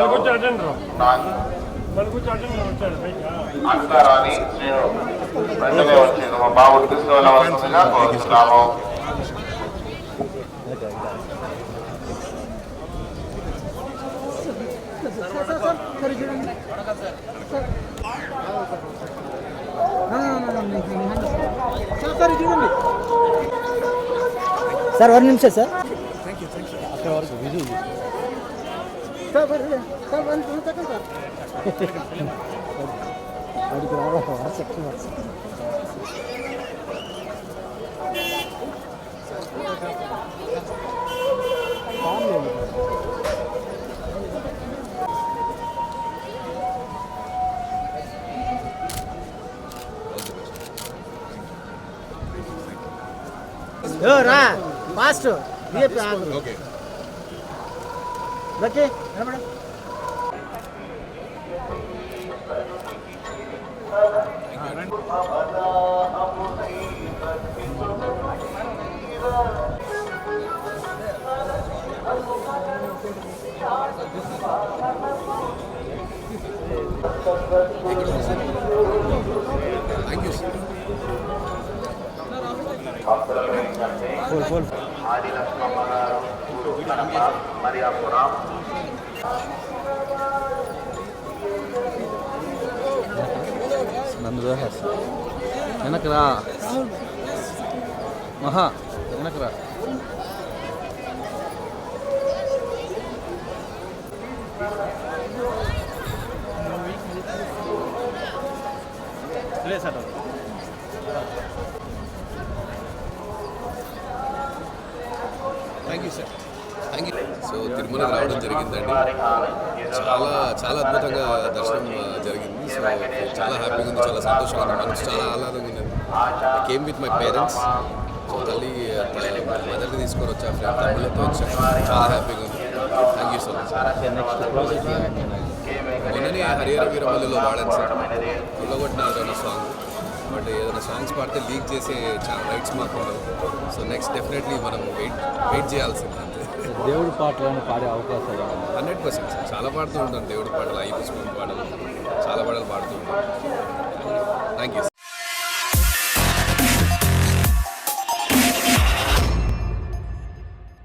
అక్షరాన్ని నేను వెంటనే వచ్చి మా బాబుని తీసుకువెళ్ళవలసిందిగా కోరుతున్నాము. సార్ 1 నిమిషం సార్. అక్కడ వరకు విజువల్ అడిగి రావా సెక్షన్ రా ఫాస్ట్ ఓకే ఓకే మేడం వెనకరా మహా వెనకరా thank you sir. Thank you. So తిరుమలకు రావడం జరిగిందండి. చాలా అద్భుతంగా దర్శనం జరిగింది. సో చాలా హ్యాపీగా ఉంది, చాలా సంతోషంగా ఉంది, మనసు చాలా ఆహ్లాదంగా ఉంది. Came with my parents. So తల్లి మదర్ని తీసుకొని వచ్చా, ఫ్రెండ్ తమ్ముళ్ళతో వచ్చా, చాలా హ్యాపీగా ఉంది. Thank you so much. మొన్ననే హరిహర వీరమల్లిలో వాడాను సార్. ఉల్లగొట్టిన సాంగ్. బట్ ఏదైనా సాంగ్స్ పాడితే లీక్ చేసే చాలా రైట్స్ మాకు ఉండవు. సో నెక్స్ట్ డెఫినెట్లీ మనం వెయిట్ చేయాల్సిందే. దేవుడి పాటలను పాడే అవకాశాలు 100% చాలా పాడుతూ ఉంటాను. దేవుడి పాటలు, అయ్యప్ప స్వామి పాటలు, చాలా పాటలు పాడుతూ ఉంటాను. Thank you.